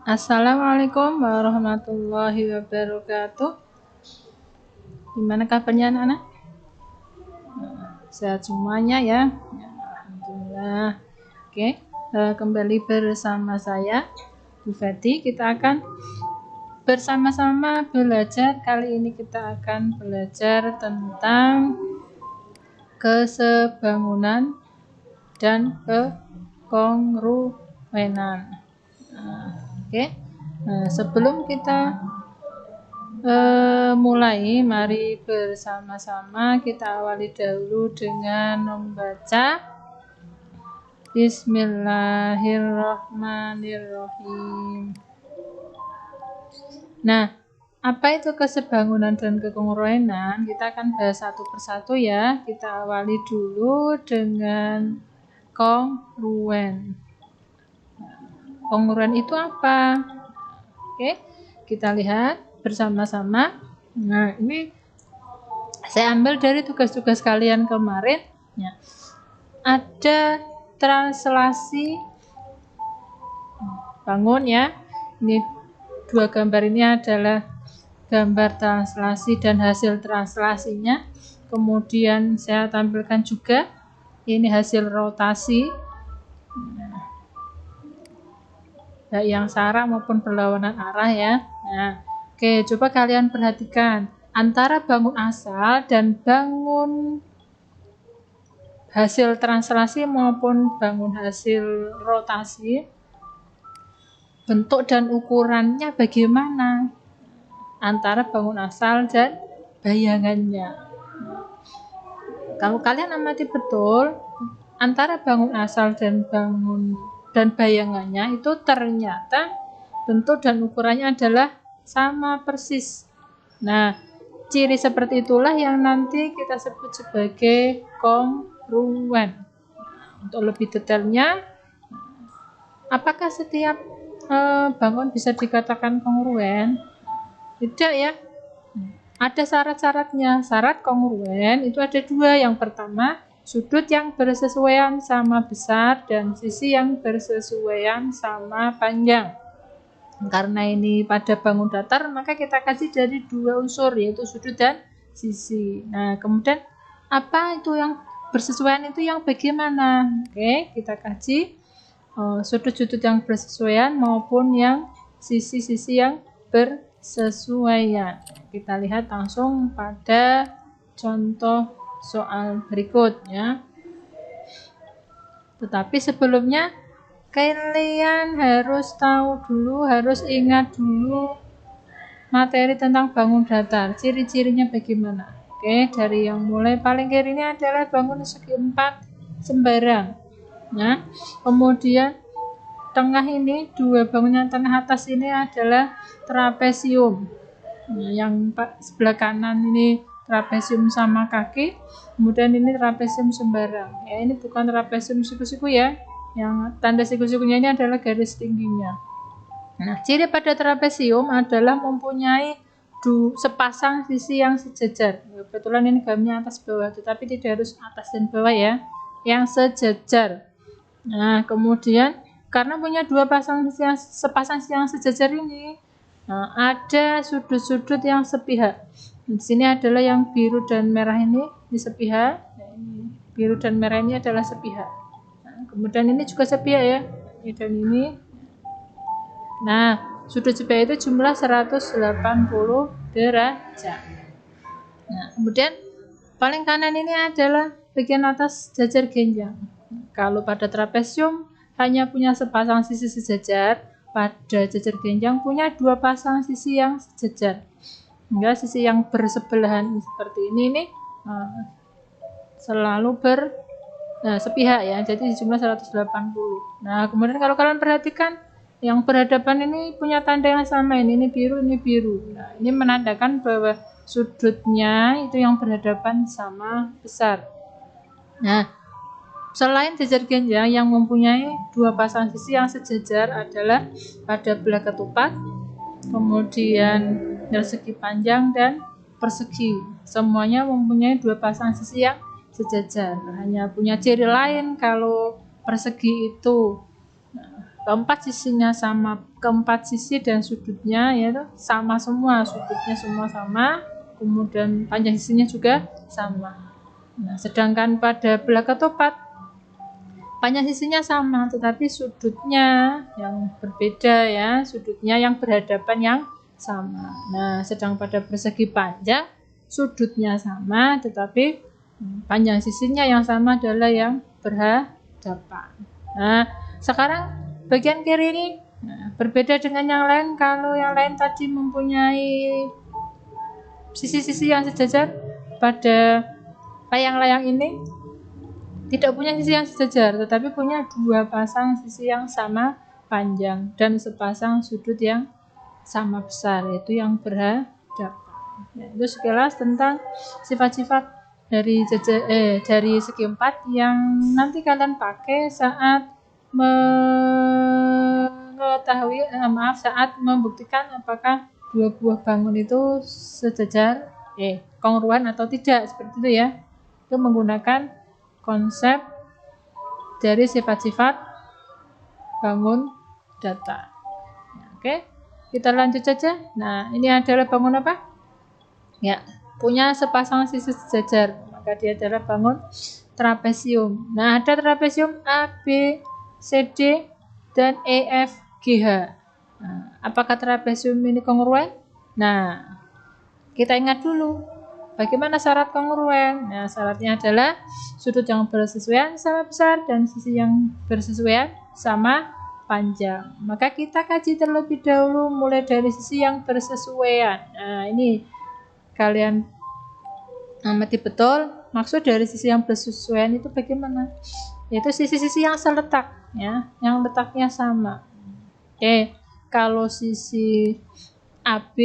Assalamualaikum warahmatullahi wabarakatuh. Gimana kabarnya anak-anak? Sehat semuanya ya? Alhamdulillah. Oke, kembali bersama saya Bu Feti. Kita akan bersama-sama belajar. Kali ini kita akan belajar tentang kesebangunan dan kekongruenan. Oke. Sebelum kita mulai, mari bersama-sama kita awali dahulu dengan membaca Bismillahirrahmanirrahim. Nah, apa itu kesebangunan dan kekongruenan? Kita akan bahas satu persatu ya. Kita awali dulu dengan kongruen. Kongruen itu apa? Oke, kita lihat bersama-sama. Nah, ini saya ambil dari tugas-tugas kalian kemarin. Ya. Ada translasi bangun ya. Ini dua gambar ini adalah gambar translasi dan hasil translasinya. Kemudian saya tampilkan juga ini hasil rotasi. Baik yang searah maupun berlawanan arah ya. Nah, oke, coba kalian perhatikan antara bangun asal dan bangun hasil translasi maupun bangun hasil rotasi, bentuk dan ukurannya bagaimana antara bangun asal dan bayangannya. Kalau kalian amati betul antara bangun asal dan bayangannya itu ternyata bentuk dan ukurannya adalah sama persis. Nah, ciri seperti itulah yang nanti kita sebut sebagai kongruen. Untuk lebih detailnya, apakah setiap bangun bisa dikatakan kongruen? Tidak ya. Ada syarat-syaratnya. Syarat kongruen itu ada dua. Yang pertama, sudut yang bersesuaian sama besar dan sisi yang bersesuaian sama panjang. Karena ini pada bangun datar, maka kita kasih dari dua unsur, yaitu sudut dan sisi. Nah, kemudian apa itu yang bersesuaian itu yang bagaimana? Oke, kita kaji sudut-sudut yang bersesuaian maupun yang sisi-sisi yang bersesuaian. Kita lihat langsung pada contoh soal berikutnya. Tetapi sebelumnya kalian harus tahu dulu, harus ingat dulu materi tentang bangun datar. Ciri-cirinya bagaimana? Oke, dari yang mulai paling kiri ini adalah bangun segi 4 sembarang. Nah, kemudian tengah ini, dua bangunan tengah atas ini adalah trapesium. Nah, yang sebelah kanan ini trapesium sama kaki, kemudian ini trapesium sembarang. Ya, ini bukan trapesium siku-siku ya. Yang tanda siku-sikunya ini adalah garis tingginya. Nah, ciri pada trapesium adalah mempunyai sepasang sisi yang sejajar. Kebetulan ini gambarnya atas bawah, tetapi tidak harus atas dan bawah ya. Yang sejajar. Nah, kemudian karena punya sepasang sisi yang sejajar ini, nah, ada sudut-sudut yang sepihak. Di sini adalah yang biru dan merah ini sepihak. Nah, ini biru dan merah ini adalah sepihak. Nah, kemudian ini juga sepihak ya. Ini dan ini. Nah, sudut sepihak itu jumlah 180 derajat. Nah, kemudian paling kanan ini adalah bagian atas jajar genjang. Kalau pada trapesium hanya punya sepasang sisi sejajar, pada jajar genjang punya dua pasang sisi yang sejajar. Hingga sisi yang bersebelahan seperti ini selalu sepihak ya, jadi jumlah 180. Nah, kemudian kalau kalian perhatikan yang berhadapan ini punya tanda yang sama, ini biru, ini biru. Nah, ini menandakan bahwa sudutnya itu yang berhadapan sama besar. Nah, selain jajar genjang yang mempunyai dua pasang sisi yang sejajar adalah pada belah ketupat, kemudian persegi panjang dan persegi. Semuanya mempunyai dua pasang sisi yang sejajar. Hanya punya ciri lain kalau persegi itu keempat sisinya sama keempat sisi dan sudutnya yaitu sama semua, sudutnya semua sama, kemudian panjang sisinya juga sama. Nah, sedangkan pada belah ketupat panjang sisinya sama, tetapi sudutnya yang berbeda ya, sudutnya yang berhadapan yang sama. Nah, sedang pada persegi panjang sudutnya sama, tetapi panjang sisinya yang sama adalah yang berhadapan. Nah, sekarang bagian kiri ini berbeda dengan yang lain. Kalau yang lain tadi mempunyai sisi-sisi yang sejajar, pada layang-layang ini tidak punya sisi yang sejajar, tetapi punya dua pasang sisi yang sama panjang dan sepasang sudut yang sama besar, yaitu yang berhadapan. Nah, itu sekilas tentang sifat-sifat dari segi empat yang nanti kalian pakai saat mengetahui saat membuktikan apakah dua buah bangun itu sejajar kongruan atau tidak, seperti itu ya. Itu menggunakan konsep dari sifat-sifat bangun datar. Oke, kita lanjut saja. Nah, ini adalah bangun apa? Ya, punya sepasang sisi sejajar, maka dia adalah bangun trapesium. Nah, ada trapesium A, B, C, D, dan E, F, G, H. Nah, apakah trapesium ini kongruen? Nah, kita ingat dulu bagaimana syarat kongruen. Nah, syaratnya adalah sudut yang bersesuaian sama besar dan sisi yang bersesuaian sama panjang. Maka kita kaji terlebih dahulu mulai dari sisi yang bersesuaian. Nah, ini kalian amati betul maksud dari sisi yang bersesuaian itu bagaimana, yaitu sisi-sisi yang seletak ya, yang letaknya sama. Oke, kalau sisi AB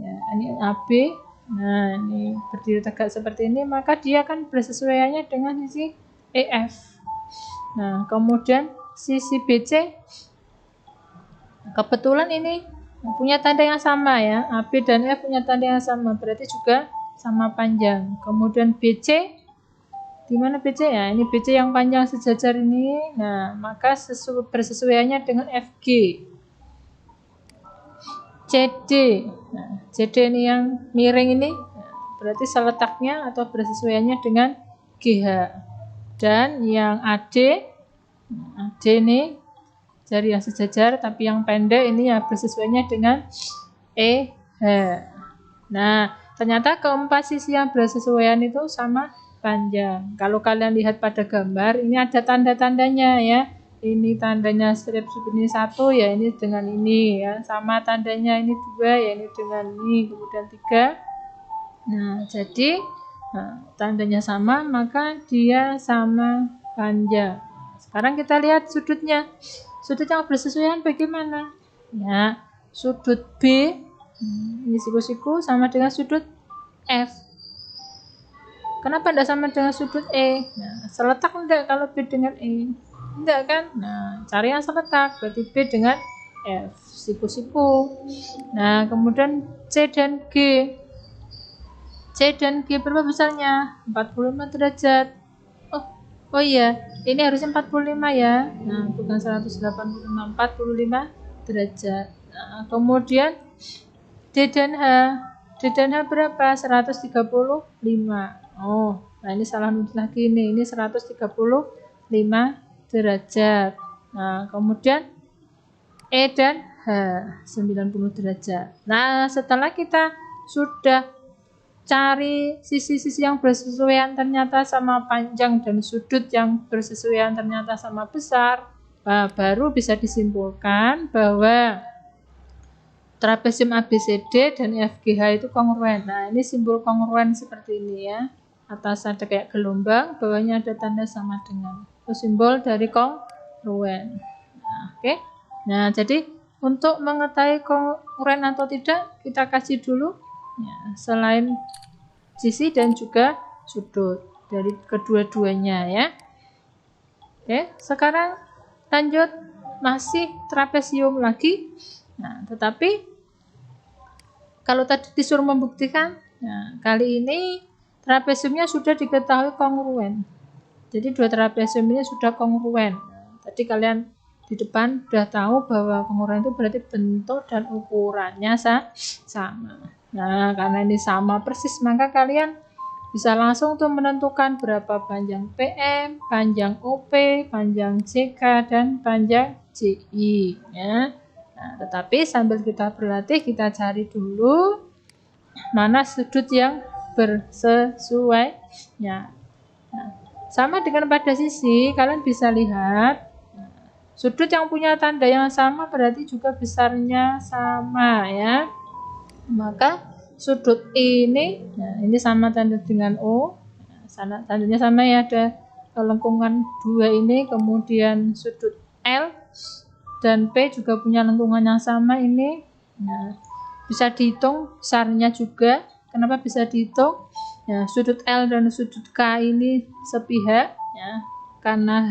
ya, ini AB, nah ini berdiri tegak seperti ini, maka dia akan bersesuaiannya dengan sisi EF. Nah, kemudian sisi BC kebetulan ini punya tanda yang sama ya, AB dan F punya tanda yang sama, berarti juga sama panjang. Kemudian BC, di mana BC ya? Ini BC yang panjang sejajar ini. Nah, maka bersesuaiannya dengan FG. CD, nah, CD ini yang miring ini, berarti seletaknya atau bersesuaiannya dengan GH. Dan yang AD, AD ini jari yang sejajar tapi yang pendek ini ya bersesuaiannya dengan EH. Nah, ternyata keempat sisi yang bersesuaian itu sama panjang. Kalau kalian lihat pada gambar, ini ada tanda-tandanya ya. Ini tandanya strip ini 1 ya, ini dengan ini ya. Sama tandanya ini 2 ya, ini dengan ini, kemudian 3. Nah, jadi tandanya sama, maka dia sama panjang. Sekarang kita lihat sudutnya. Sudut yang bersesuaian bagaimana? Ya, sudut B ini siku-siku sama dengan sudut F. Kenapa tidak sama dengan sudut E? Nah, seletak enggak kalau B dengan E? Enggak kan? Nah, cari yang seletak, berarti B dengan F, siku-siku. Nah, kemudian C dan G. C dan G berapa besarnya? 45 derajat. Oh iya, ini harusnya 45 ya. Nah, bukan 185, 45 derajat. Nah, kemudian D dan H. D dan H berapa? 135. Oh, nah ini salah nulis lagi nih. Ini 135 derajat. Nah, kemudian E dan H 90 derajat. Nah, setelah kita sudah cari sisi-sisi yang bersesuaian ternyata sama panjang dan sudut yang bersesuaian ternyata sama besar, baru bisa disimpulkan bahwa trapesium ABCD dan FGH itu kongruen. Nah, ini simbol kongruen seperti ini ya. Atas ada kayak gelombang, bawahnya ada tanda sama dengan. Itu simbol dari kongruen. Nah, oke. Nah, jadi untuk mengetahui kongruen atau tidak, kita kasih dulu ya, selain sisi dan juga sudut dari kedua-duanya ya. Oke, sekarang lanjut masih trapesium lagi. Nah, tetapi kalau tadi disuruh membuktikan, nah, kali ini trapesiumnya sudah diketahui kongruen. Jadi dua trapesium ini sudah kongruen. Tadi kalian di depan udah tahu bahwa pengurangan itu berarti bentuk dan ukurannya sama. Nah, karena ini sama persis, maka kalian bisa langsung tuh menentukan berapa panjang PM, panjang OP, panjang CK, dan panjang CI. Ya. Nah, tetapi sambil kita berlatih, kita cari dulu mana sudut yang bersesuainya. Nah, sama dengan pada sisi, kalian bisa lihat sudut yang punya tanda yang sama berarti juga besarnya sama ya. Maka sudut ini, nah ini sama tanda dengan O, tandanya sama ya, ada lengkungan 2 ini, kemudian sudut L dan P juga punya lengkungan yang sama ini. Nah, bisa dihitung besarnya juga. Kenapa bisa dihitung? Ya, sudut L dan sudut K ini sepihak ya, karena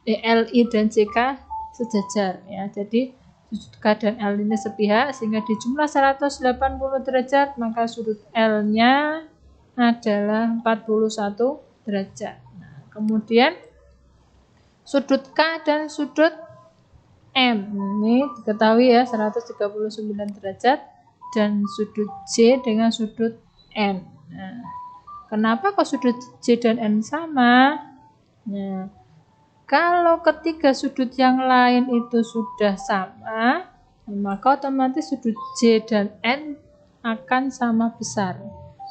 LI dan CK sejajar ya. Jadi sudut K dan L ini sepihak sehingga dijumlah 180 derajat, maka sudut L-nya adalah 41 derajat. Nah, kemudian sudut K dan sudut M ini diketahui ya 139 derajat, dan sudut J dengan sudut N. Nah, kenapa kok sudut J dan N sama? Nah, kalau ketiga sudut yang lain itu sudah sama, maka otomatis sudut J dan N akan sama besar.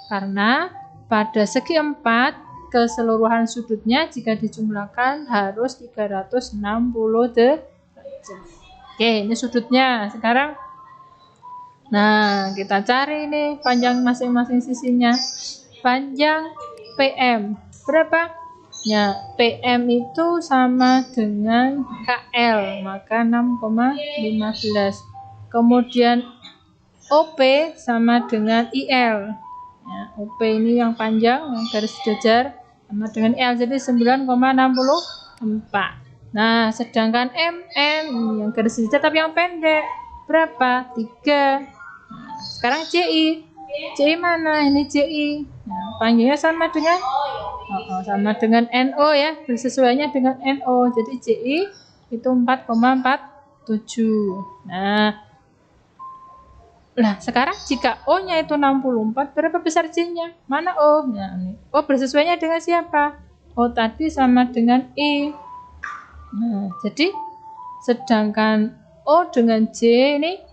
Karena pada segi 4, keseluruhan sudutnya jika dijumlahkan harus 360 derajat. Oke, ini sudutnya. Sekarang, nah kita cari ini panjang masing-masing sisinya. Panjang PM berapa? Ya, PM itu sama dengan KL, maka 6,15. Kemudian OP sama dengan IL. Ya, OP ini yang panjang, yang garis jajar, sama dengan IL, jadi 9,64. Nah, sedangkan MM yang garis jajar tapi yang pendek, berapa? 3. Nah, sekarang CI. CI mana? Ini CI. Nah, panjangnya sama dengan NO ya, bersesuaiannya dengan NO. Jadi CI itu 4,47. Nah, sekarang jika O-nya itu 64, berapa besar C-nya? Mana O? Nah, ini. O bersesuaiannya dengan siapa? O tadi sama dengan I. Nah, jadi sedangkan O dengan J ini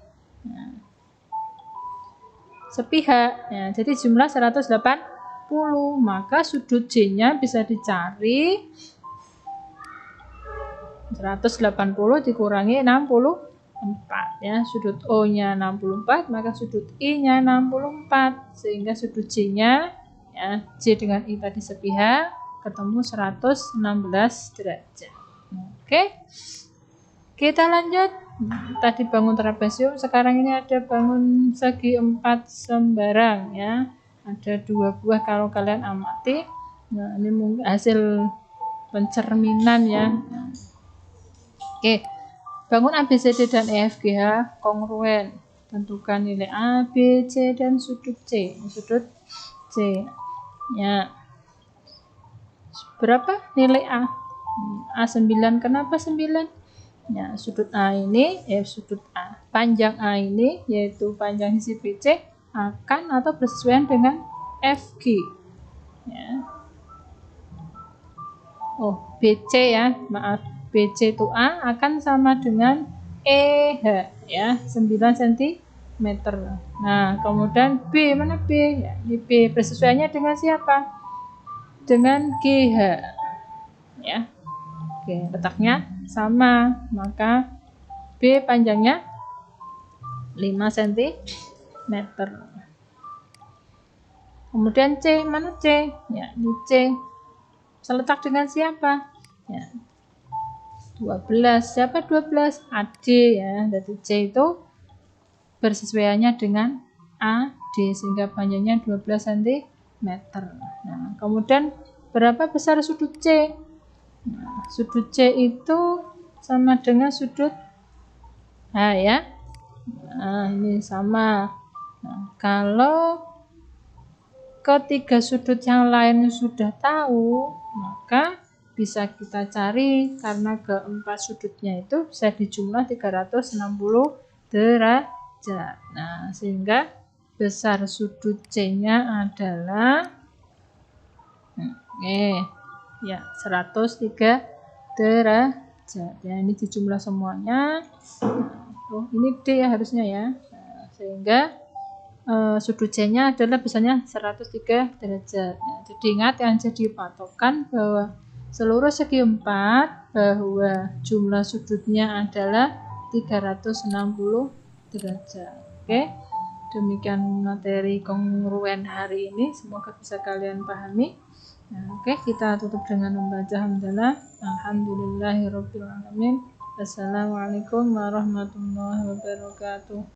sepihak. Ya, jadi jumlah 180. Maka sudut J-nya bisa dicari 180 dikurangi 64 ya. Sudut O-nya 64, maka sudut I-nya 64, sehingga sudut J-nya ya, J dengan I tadi sepihak, ketemu 116 derajat. Oke. Kita lanjut. Tadi bangun trapesium, sekarang ini ada bangun segi 4 sembarang ya. Ada 2 buah kalau kalian amati. Nah, ini mungkin hasil pencerminan ya. Oke. Bangun A, B, C, D, dan E, F, G, H kongruen. Tentukan nilai A, B, C, dan sudut C. Sudut C. Ya. Berapa nilai A? A9. Kenapa 9? Ya, sudut A ini, sudut A. Panjang A ini, yaitu panjang sisi BC, akan atau bersesuaian dengan FG. Ya. Oh, BC ya, maaf. BC itu A akan sama dengan EH ya, 9 cm. Nah, kemudian B, mana B? Ya, ini B bersesuaiannya dengan siapa? Dengan GH. Ya. Oke, letaknya sama, maka B panjangnya 5 cm. Kemudian C, mana C? Ya, ini C. Seletak dengan siapa? Ya, 12. Siapa 12? AD ya. Jadi C itu bersesuaiannya dengan AD, sehingga panjangnya 12 cm. Nah, kemudian berapa besar sudut C? Nah, sudut C itu sama dengan sudut H ya. Nah, ini sama. Nah, kalau ketiga sudut yang lain sudah tahu, maka bisa kita cari karena keempat sudutnya itu bisa dijumlah 360 derajat. Nah, sehingga besar sudut C-nya adalah ya 103 derajat. Ya, ini dijumlah semuanya. Ini D ya harusnya ya. Nah, sehingga sudut C-nya adalah besarnya 103 derajat. Nah, jadi ingat yang jadi patokan bahwa seluruh segi 4 bahwa jumlah sudutnya adalah 360 derajat. Oke. Demikian materi kongruen hari ini, semoga bisa kalian pahami. Nah, oke, kita tutup dengan membaca hamdalah. Alhamdulillahirabbil alamin. Wassalamualaikum warahmatullahi wabarakatuh.